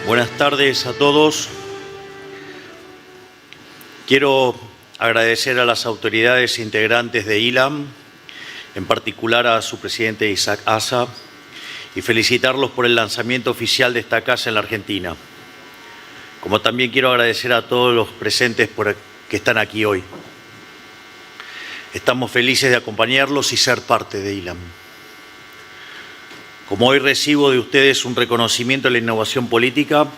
Buenas tardes a todos. Quiero agradecer a las autoridades integrantes de ILAM, en particular a su presidente Isaac Asa, y felicitarlos por el lanzamiento oficial de esta casa en la Argentina. Como también quiero agradecer a todos los presentes que están aquí hoy. Estamos felices de acompañarlos y ser parte de ILAM. Como hoy recibo de ustedes un reconocimiento de la innovación política,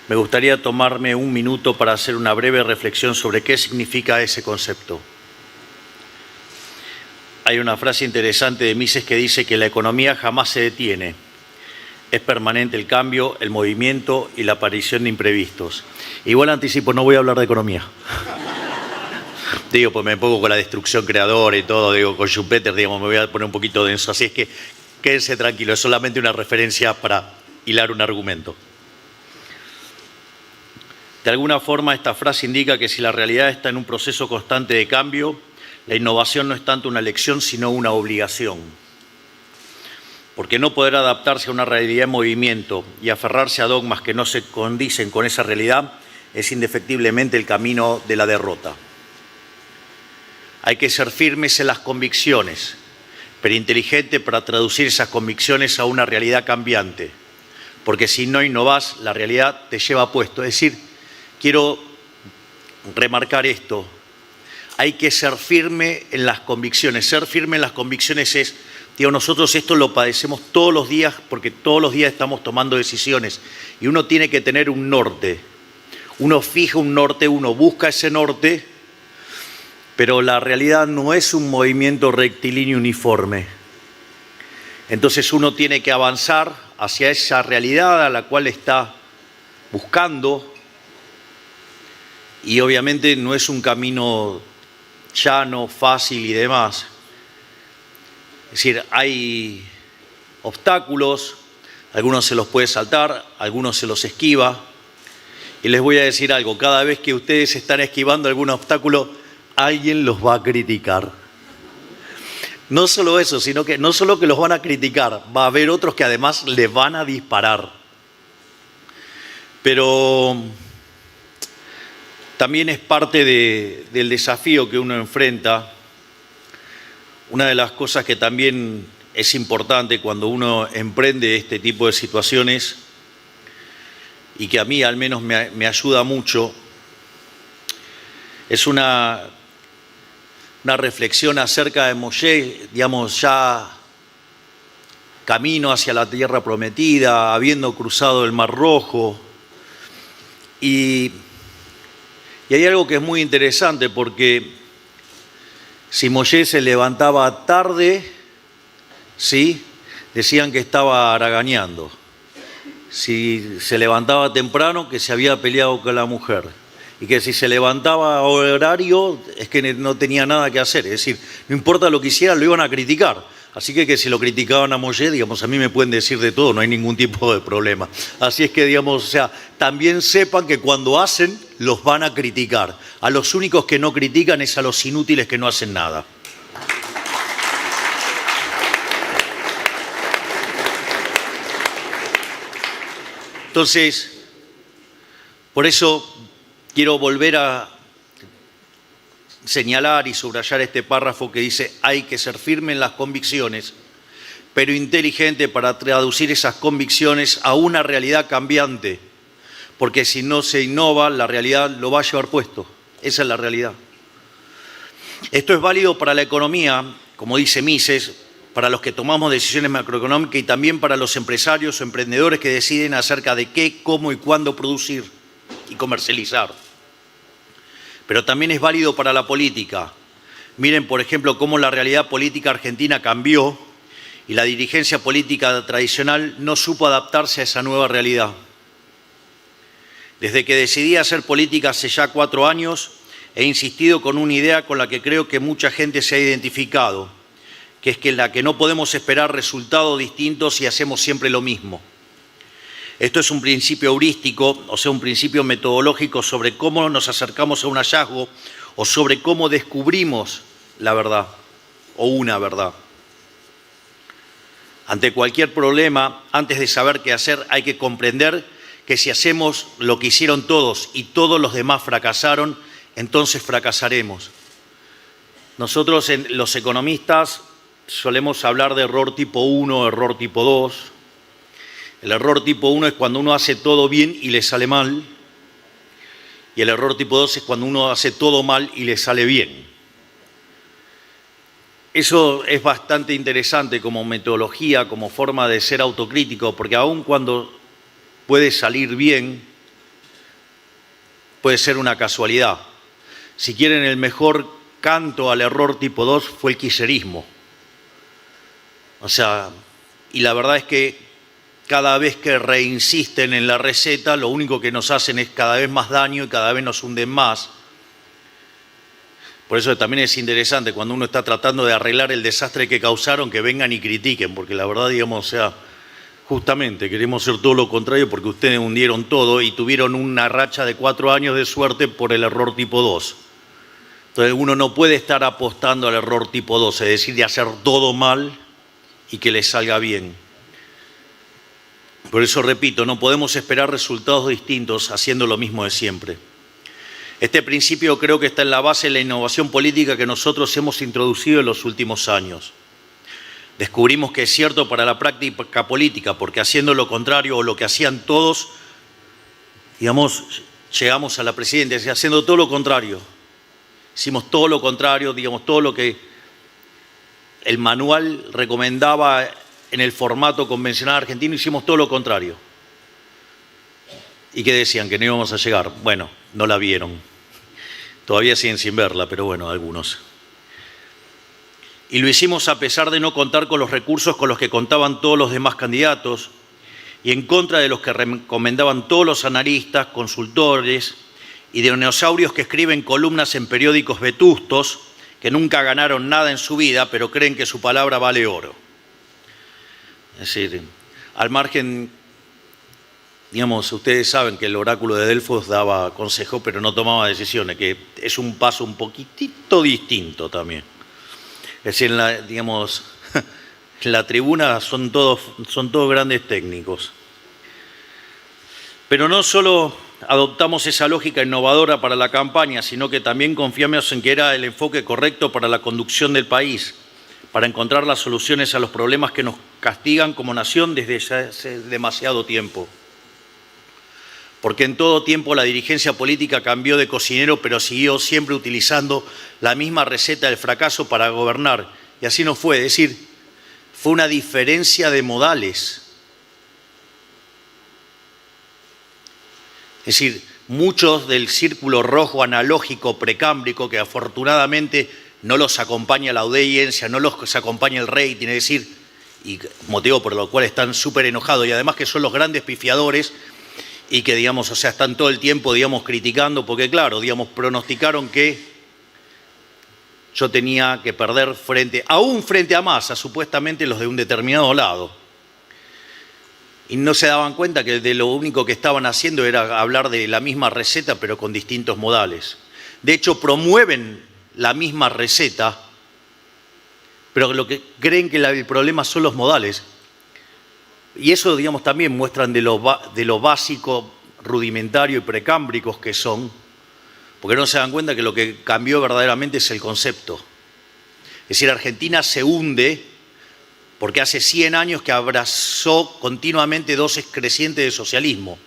me gustaría tomarme un minuto para hacer una breve reflexión sobre qué significa ese concepto. Hay una frase interesante de Mises que dice que la economía jamás se detiene. Es permanente el cambio, el movimiento y la aparición de imprevistos. Igual anticipo, no voy a hablar de economía. Digo, pues me pongo con la destrucción creadora y todo, digo, con Schumpeter, digamos, me voy a poner un poquito denso. Así es que quédense tranquilos, es solamente una referencia para hilar un argumento. De alguna forma, esta frase indica que si la realidad está en un proceso constante de cambio, la innovación no es tanto una elección, sino una obligación. Porque no poder adaptarse a una realidad en movimiento y aferrarse a dogmas que no se condicen con esa realidad es indefectiblemente el camino de la derrota. Hay que ser firmes en las convicciones, pero inteligente para traducir esas convicciones a una realidad cambiante. Porque si no innovás, la realidad te lleva puesto. Es decir, quiero remarcar esto. Hay que ser firme en las convicciones. Ser firme en las convicciones es, digo, nosotros esto lo padecemos todos los días porque todos los días estamos tomando decisiones y uno tiene que tener un norte. Uno fija un norte, uno busca ese norte, pero la realidad no es un movimiento rectilíneo uniforme. Entonces uno tiene que avanzar hacia esa realidad a la cual está buscando y obviamente no es un camino llano, fácil y demás. Es decir, hay obstáculos, algunos se los puede saltar, algunos se los esquiva. Y les voy a decir algo, cada vez que ustedes están esquivando algún obstáculo, alguien los va a criticar. No solo eso, sino que no solo que los van a criticar, va a haber otros que además les van a disparar. Pero también es parte del desafío que uno enfrenta. Una de las cosas que también es importante cuando uno emprende este tipo de situaciones y que a mí al menos me ayuda mucho, es una reflexión acerca de Moshe, digamos, ya camino hacia la tierra prometida, habiendo cruzado el Mar Rojo. Y hay algo que es muy interesante porque si Moshe se levantaba tarde, ¿sí?, decían que estaba haraganeando. Si se levantaba temprano, que se había peleado con la mujer. Y que si se levantaba a horario, es que no tenía nada que hacer. Es decir, no importa lo que hiciera, lo iban a criticar. Así que si lo criticaban a Moshe, digamos, a mí me pueden decir de todo, no hay ningún tipo de problema. Así es que, digamos, o sea, también sepan que cuando hacen, los van a criticar. A los únicos que no critican es a los inútiles que no hacen nada. Entonces, por eso quiero volver a señalar y subrayar este párrafo que dice hay que ser firme en las convicciones, pero inteligente para traducir esas convicciones a una realidad cambiante, porque si no se innova, la realidad lo va a llevar puesto. Esa es la realidad. Esto es válido para la economía, como dice Mises, para los que tomamos decisiones macroeconómicas y también para los empresarios o emprendedores que deciden acerca de qué, cómo y cuándo producir y comercializar. Pero también es válido para la política. Miren, por ejemplo, cómo la realidad política argentina cambió y la dirigencia política tradicional no supo adaptarse a esa nueva realidad. Desde que decidí hacer política hace ya 4 años, he insistido con una idea con la que creo que mucha gente se ha identificado, que es que no podemos esperar resultados distintos si hacemos siempre lo mismo. Esto es un principio heurístico, o sea, un principio metodológico sobre cómo nos acercamos a un hallazgo o sobre cómo descubrimos la verdad o una verdad. Ante cualquier problema, antes de saber qué hacer, hay que comprender que si hacemos lo que hicieron todos y todos los demás fracasaron, entonces fracasaremos. Nosotros, los economistas, solemos hablar de error tipo 1, error tipo 2. El error tipo 1 es cuando uno hace todo bien y le sale mal. Y el error tipo 2 es cuando uno hace todo mal y le sale bien. Eso es bastante interesante como metodología, como forma de ser autocrítico, porque aun cuando puede salir bien, puede ser una casualidad. Si quieren, el mejor canto al error tipo 2 fue el kirchnerismo. O sea, y la verdad es que cada vez que reinsisten en la receta, lo único que nos hacen es cada vez más daño y cada vez nos hunden más. Por eso también es interesante cuando uno está tratando de arreglar el desastre que causaron, que vengan y critiquen, porque la verdad, digamos, o sea, justamente queremos hacer todo lo contrario porque ustedes hundieron todo y tuvieron una racha de 4 años de suerte por el error tipo 2. Entonces uno no puede estar apostando al error tipo 2, es decir, de hacer todo mal y que le salga bien. Por eso repito, no podemos esperar resultados distintos haciendo lo mismo de siempre. Este principio creo que está en la base de la innovación política que nosotros hemos introducido en los últimos años. Descubrimos que es cierto para la práctica política, porque haciendo lo contrario o lo que hacían todos, digamos, llegamos a la presidencia haciendo todo lo contrario. Hicimos todo lo contrario, digamos, todo lo que el manual recomendaba en el formato convencional argentino, hicimos todo lo contrario. ¿Y qué decían? Que no íbamos a llegar. Bueno, no la vieron. Todavía siguen sin verla, pero bueno, algunos. Y lo hicimos a pesar de no contar con los recursos con los que contaban todos los demás candidatos y en contra de los que recomendaban todos los analistas, consultores y dinosaurios que escriben columnas en periódicos vetustos que nunca ganaron nada en su vida, pero creen que su palabra vale oro. Es decir, al margen, digamos, ustedes saben que el oráculo de Delfos daba consejo, pero no tomaba decisiones, que es un paso un poquitito distinto también. Es decir, digamos, en la tribuna son todos grandes técnicos. Pero no solo adoptamos esa lógica innovadora para la campaña, sino que también confiamos en que era el enfoque correcto para la conducción del país, para encontrar las soluciones a los problemas que nos castigan como nación desde hace demasiado tiempo. Porque en todo tiempo la dirigencia política cambió de cocinero, pero siguió siempre utilizando la misma receta del fracaso para gobernar. Y así no fue, es decir, fue una diferencia de modales. Es decir, muchos del círculo rojo analógico precámbrico, que afortunadamente no los acompaña la audiencia, no los acompaña el rating, es decir, y motivo por lo cual están súper enojados, y además que son los grandes pifiadores, y que, digamos, o sea, están todo el tiempo, digamos, criticando, porque claro, digamos, pronosticaron que yo tenía que perder frente a Massa, supuestamente los de un determinado lado. Y no se daban cuenta que de lo único que estaban haciendo era hablar de la misma receta, pero con distintos modales. De hecho, promueven la misma receta, pero lo que creen que el problema son los modales. Y eso, digamos, también muestran de lo básico, rudimentario y precámbricos que son, porque no se dan cuenta que lo que cambió verdaderamente es el concepto. Es decir, Argentina se hunde porque hace 100 años que abrazó continuamente dosis crecientes de socialismo.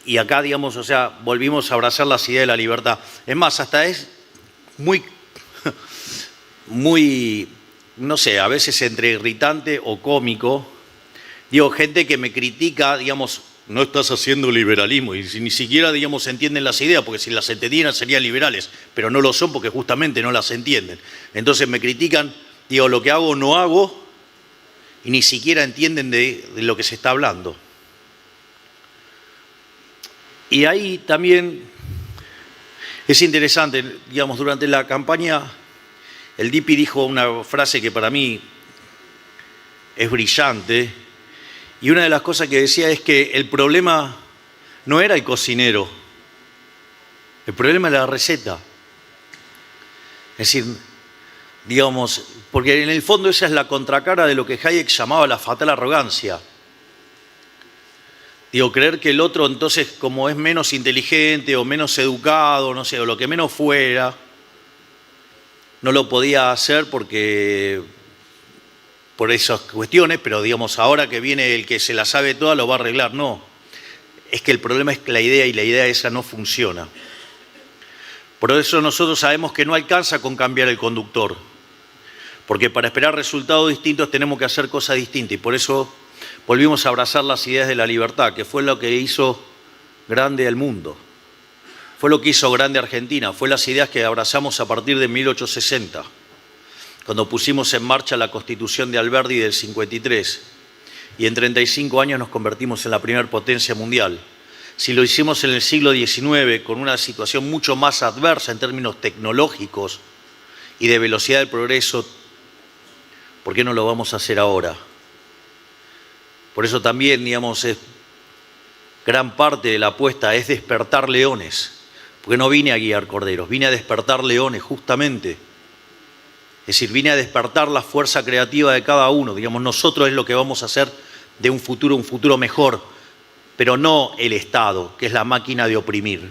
Y acá, digamos, o sea, volvimos a abrazar las ideas de la libertad. Es más, hasta es muy, no sé, a veces entre irritante o cómico. Digo, gente que me critica, digamos, no estás haciendo liberalismo, y ni siquiera, digamos, entienden las ideas, porque si las entendieran serían liberales, pero no lo son porque justamente no las entienden. Entonces me critican, digo, lo que hago o no hago, y ni siquiera entienden de lo que se está hablando. Y ahí también es interesante, digamos, durante la campaña, el Dipi dijo una frase que para mí es brillante, y una de las cosas que decía es que el problema no era el cocinero, el problema era la receta. Es decir, digamos, porque en el fondo esa es la contracara de lo que Hayek llamaba la fatal arrogancia. Digo, creer que el otro entonces, como es menos inteligente o menos educado, no sé, o lo que menos fuera, no lo podía hacer porque por esas cuestiones, pero digamos, ahora que viene el que se la sabe toda lo va a arreglar. No, es que el problema es que la idea, y la idea esa no funciona. Por eso nosotros sabemos que no alcanza con cambiar el conductor, porque para esperar resultados distintos tenemos que hacer cosas distintas, y por eso volvimos a abrazar las ideas de la libertad, que fue lo que hizo grande al mundo, fue lo que hizo grande a Argentina, fue las ideas que abrazamos a partir de 1860, cuando pusimos en marcha la Constitución de Alberdi del 53, y en 35 años nos convertimos en la primera potencia mundial. Si lo hicimos en el siglo XIX, con una situación mucho más adversa en términos tecnológicos y de velocidad del progreso, ¿por qué no lo vamos a hacer ahora? Por eso también, digamos, gran parte de la apuesta es despertar leones, porque no vine a guiar corderos, vine a despertar leones justamente. Es decir, vine a despertar la fuerza creativa de cada uno. Digamos, nosotros es lo que vamos a hacer de un futuro mejor, pero no el Estado, que es la máquina de oprimir.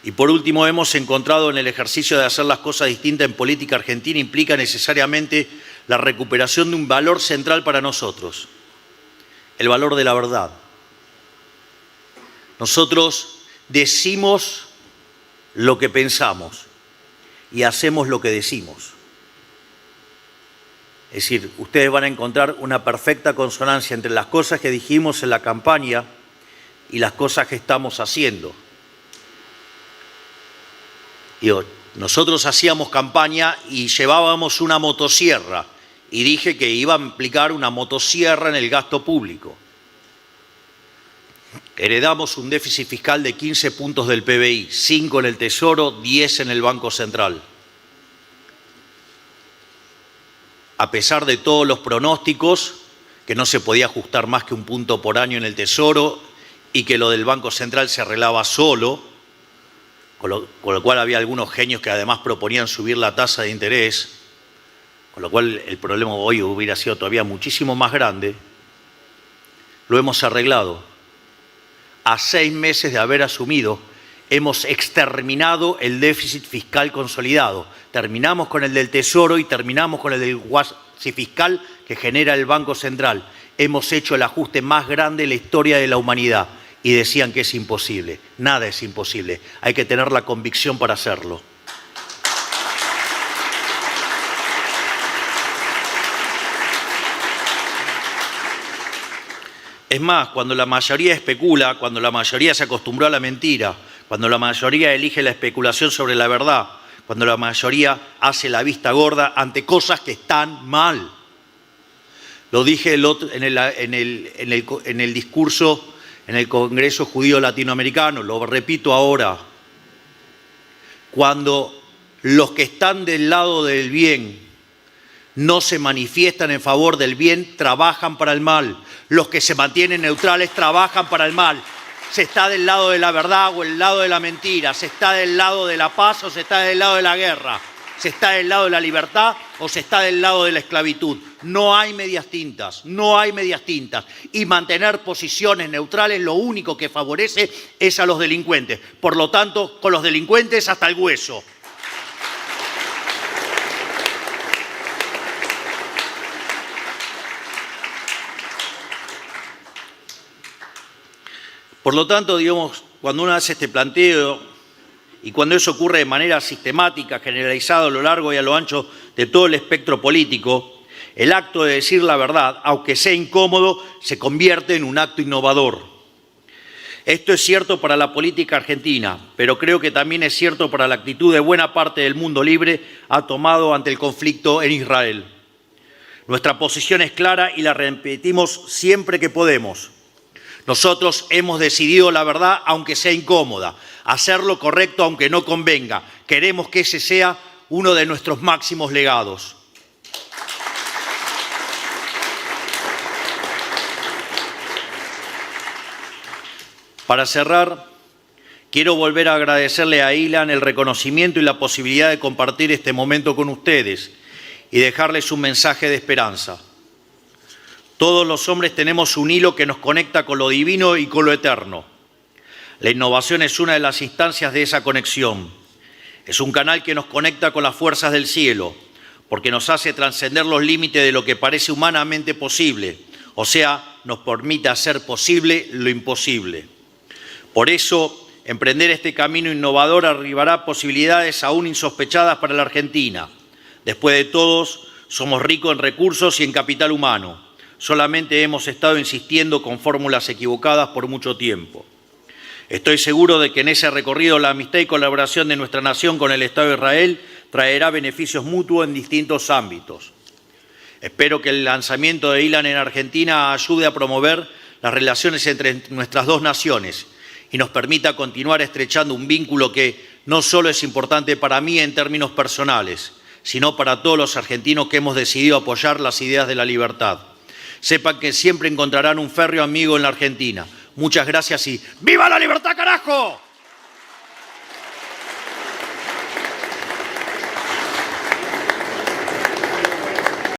Y por último, hemos encontrado en el ejercicio de hacer las cosas distintas en política argentina implica necesariamente la recuperación de un valor central para nosotros, el valor de la verdad. Nosotros decimos lo que pensamos y hacemos lo que decimos. Es decir, ustedes van a encontrar una perfecta consonancia entre las cosas que dijimos en la campaña y las cosas que estamos haciendo. Digo, nosotros hacíamos campaña y llevábamos una motosierra y dije que iba a implicar una motosierra en el gasto público. Heredamos un déficit fiscal de 15 puntos del PBI, 5 en el Tesoro, 10 en el Banco Central. A pesar de todos los pronósticos, que no se podía ajustar más que un punto por año en el Tesoro y que lo del Banco Central se arreglaba solo, con lo cual había algunos genios que además proponían subir la tasa de interés, con lo cual el problema hoy hubiera sido todavía muchísimo más grande, lo hemos arreglado. A 6 meses de haber asumido, hemos exterminado el déficit fiscal consolidado. Terminamos con el del Tesoro y terminamos con el del cuasi fiscal que genera el Banco Central. Hemos hecho el ajuste más grande en la historia de la humanidad y decían que es imposible. Nada es imposible. Hay que tener la convicción para hacerlo. Es más, cuando la mayoría especula, cuando la mayoría se acostumbró a la mentira, cuando la mayoría elige la especulación sobre la verdad, cuando la mayoría hace la vista gorda ante cosas que están mal. Lo dije en el discurso en el Congreso Judío Latinoamericano, lo repito ahora. Cuando los que están del lado del bien no se manifiestan en favor del bien, trabajan para el mal. Los que se mantienen neutrales trabajan para el mal. Se está del lado de la verdad o el lado de la mentira. Se está del lado de la paz o se está del lado de la guerra. Se está del lado de la libertad o se está del lado de la esclavitud. No hay medias tintas, no hay medias tintas. Y mantener posiciones neutrales lo único que favorece es a los delincuentes. Por lo tanto, con los delincuentes hasta el hueso. Por lo tanto, digamos, cuando uno hace este planteo y cuando eso ocurre de manera sistemática, generalizada a lo largo y a lo ancho de todo el espectro político, el acto de decir la verdad, aunque sea incómodo, se convierte en un acto innovador. Esto es cierto para la política argentina, pero creo que también es cierto para la actitud de buena parte del mundo libre ha tomado ante el conflicto en Israel. Nuestra posición es clara y la repetimos siempre que podemos. Nosotros hemos decidido la verdad aunque sea incómoda, hacer lo correcto aunque no convenga. Queremos que ese sea uno de nuestros máximos legados. Para cerrar, quiero volver a agradecerle a Ilan el reconocimiento y la posibilidad de compartir este momento con ustedes y dejarles un mensaje de esperanza. Todos los hombres tenemos un hilo que nos conecta con lo divino y con lo eterno. La innovación es una de las instancias de esa conexión. Es un canal que nos conecta con las fuerzas del cielo, porque nos hace trascender los límites de lo que parece humanamente posible, o sea, nos permite hacer posible lo imposible. Por eso, emprender este camino innovador arribará posibilidades aún insospechadas para la Argentina. Después de todos, somos ricos en recursos y en capital humano. Solamente hemos estado insistiendo con fórmulas equivocadas por mucho tiempo. Estoy seguro de que en ese recorrido la amistad y colaboración de nuestra nación con el Estado de Israel traerá beneficios mutuos en distintos ámbitos. Espero que el lanzamiento de Ilan en Argentina ayude a promover las relaciones entre nuestras dos naciones y nos permita continuar estrechando un vínculo que no solo es importante para mí en términos personales, sino para todos los argentinos que hemos decidido apoyar las ideas de la libertad. Sepan que siempre encontrarán un férreo amigo en la Argentina. Muchas gracias y ¡viva la libertad, carajo!